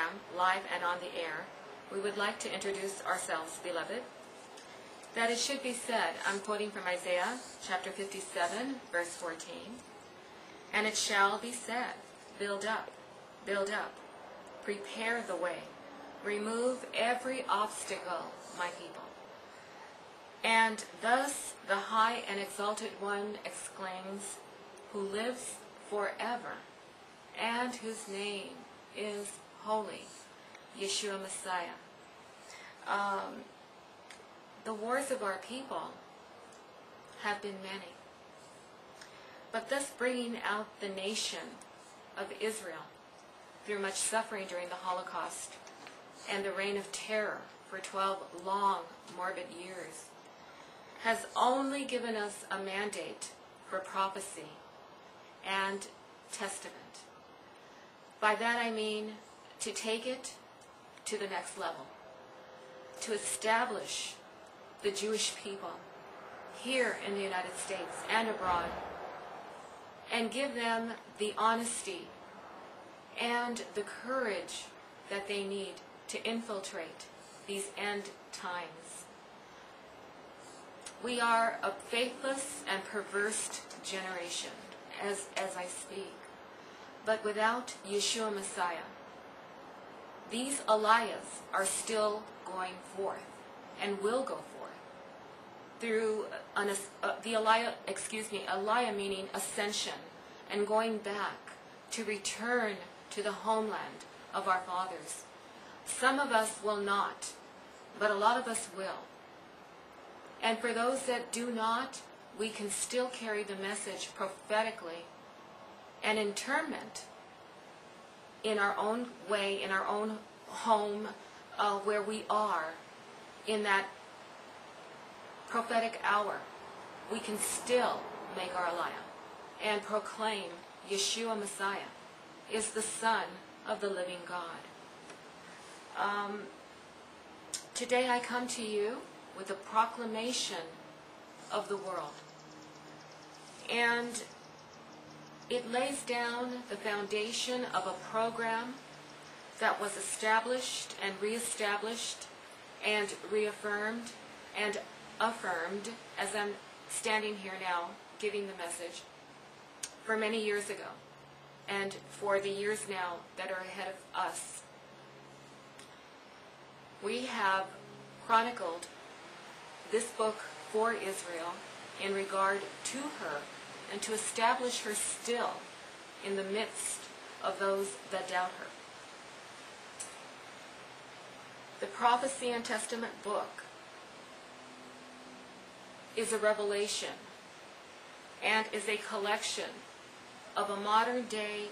program, live and on the air, we would like to introduce ourselves, beloved. That it should be said, I'm quoting from Isaiah chapter 57, verse 14, and it shall be said, build up, prepare the way, remove every obstacle, my people. And thus the high and exalted one exclaims, who lives forever, and whose name is holy, Yeshua Messiah. The wars of our people have been many, but thus bringing out the nation of Israel through much suffering during the Holocaust and the reign of terror for 12 long, morbid years, has only given us a mandate for prophecy and testament. By that I mean to take it to the next level, to establish the Jewish people here in the United States and abroad, and give them the honesty and the courage that they need to infiltrate these end times. We are a faithless and perverse generation, as I speak. But without Yeshua Messiah, these aliyahs are still going forth and will go forth through the aliyah meaning ascension and going back to return to the homeland of our fathers. Some of us will not, but a lot of us will. And for those that do not, we can still carry the message prophetically and internment in our own way, in our own home, where we are in that prophetic hour. We can still make our aliyah and proclaim Yeshua Messiah is the Son of the living God. Today I come to you with a proclamation of the world. And it lays down the foundation of a program that was established and reestablished and reaffirmed and affirmed, as I'm standing here now giving the message, for many years ago and for the years now that are ahead of us. We have chronicled this book for Israel in regard to her and to establish her still in the midst of those that doubt her. The Prophecy and Testament book is a revelation and is a collection of a modern day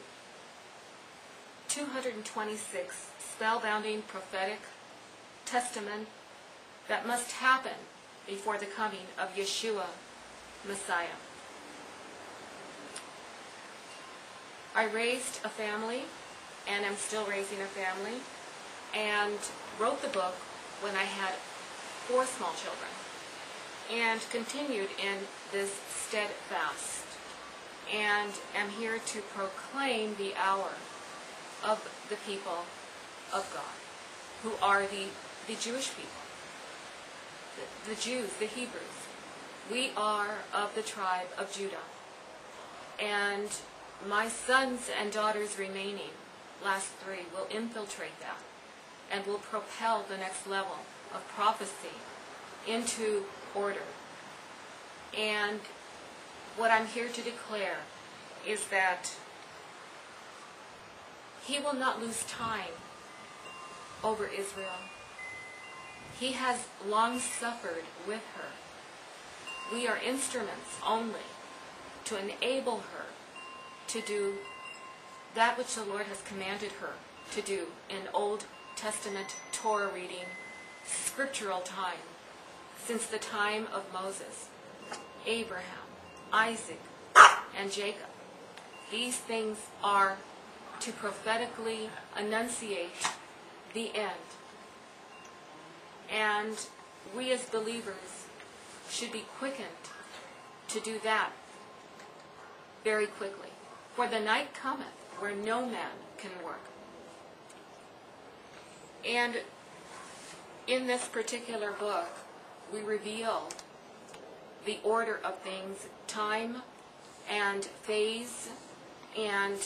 226 spellbounding prophetic testament that must happen before the coming of Yeshua Messiah. I raised a family, and I'm still raising a family, and wrote the book when I had 4 small children, and continued in this steadfast, and am here to proclaim the hour of the people of God, who are the Jewish people, the Jews, the Hebrews. We are of the tribe of Judah, and my sons and daughters remaining, last 3, will infiltrate that and will propel the next level of prophecy into order. And what I'm here to declare is that he will not lose time over Israel. He has long suffered with her. We are instruments only to enable her to do that which the Lord has commanded her to do in Old Testament Torah reading, scriptural time, since the time of Moses, Abraham, Isaac, and Jacob. These things are to prophetically enunciate the end. And we as believers should be quickened to do that very quickly. For the night cometh where no man can work. And in this particular book, we reveal the order of things, time and phase, and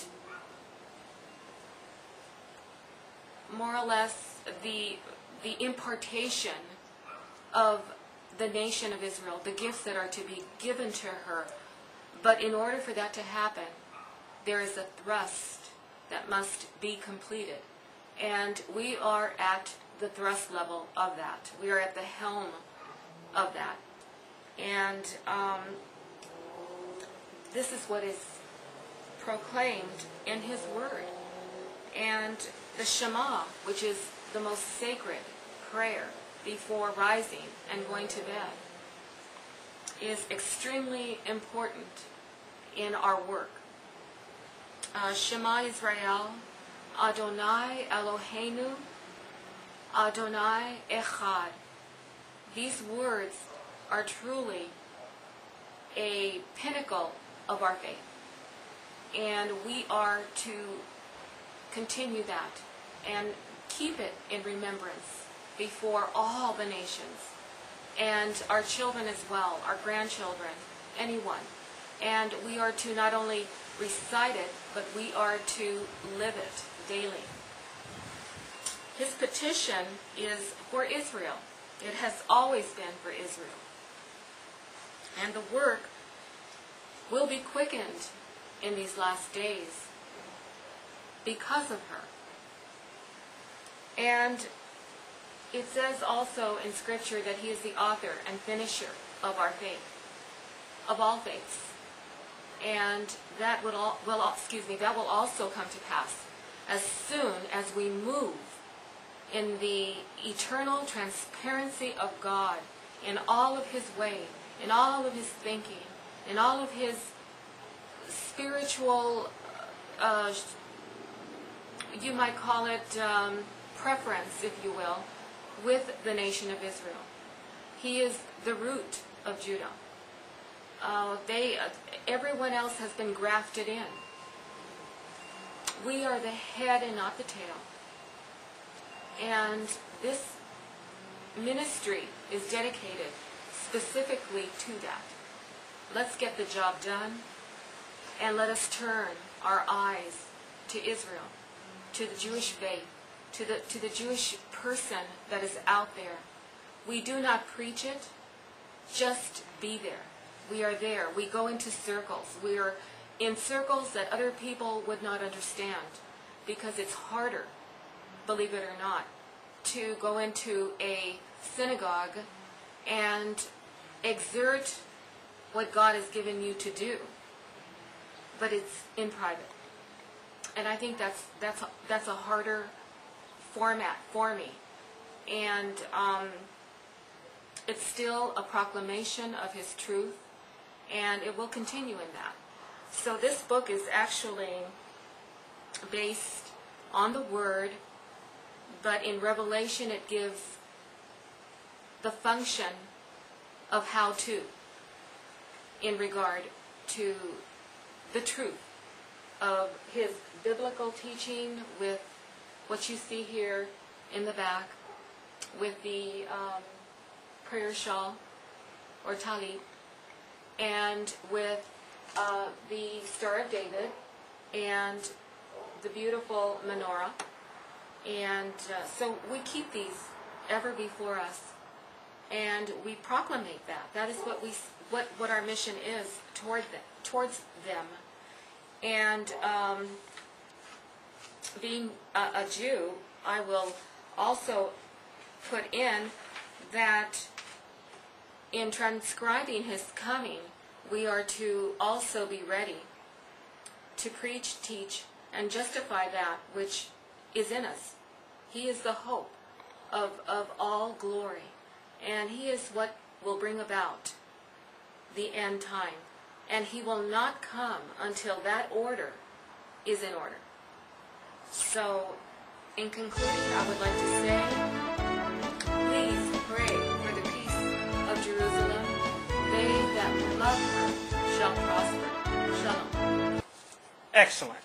more or less the impartation of the nation of Israel, the gifts that are to be given to her. But in order for that to happen, there is a thrust that must be completed. And we are at the thrust level of that. We are at the helm of that. And this is what is proclaimed in His Word. And the Shema, which is the most sacred prayer before rising and going to bed, is extremely important in our work. Shema Israel, Adonai Eloheinu, Adonai Echad. These words are truly a pinnacle of our faith. And we are to continue that and keep it in remembrance before all the nations, and our children as well, our grandchildren, anyone. And we are to not only recite it, but we are to live it daily. His petition is for Israel. It has always been for Israel. And the work will be quickened in these last days because of her. And it says also in Scripture that He is the author and finisher of our faith, of all faiths. And that will also come to pass as soon as we move in the eternal transparency of God in all of His way, in all of His thinking, in all of His spiritual, you might call it preference, if you will, with the nation of Israel. He is the root of Judah. Everyone else has been grafted in. We are the head and not the tail. And this ministry is dedicated specifically to that. Let's get the job done, and let us turn our eyes to Israel, to the Jewish faith, to the Jewish person that is out there. We do not preach it, just be there. We are there. We go into circles. We are in circles that other people would not understand, because it's harder, believe it or not, to go into a synagogue and exert what God has given you to do, but it's in private. And I think that's a harder format for me. And it's still a proclamation of His truth, and it will continue in that. So this book is actually based on the Word, but in Revelation it gives the function of how to in regard to the truth of His biblical teaching, with what you see here in the back with the prayer shawl or talit, and with the Star of David and the beautiful menorah. And so we keep these ever before us, and we proclamate that. That is what our mission is towards them. And being a Jew, I will also put in that in transcribing His coming, we are to also be ready to preach, teach, and justify that which is in us. He is the hope of all glory, and He is what will bring about the end time. And He will not come until that order is in order. So, in concluding, I would like to say, please pray for the peace of Jerusalem. They that love her shall prosper. Shalom. Excellent.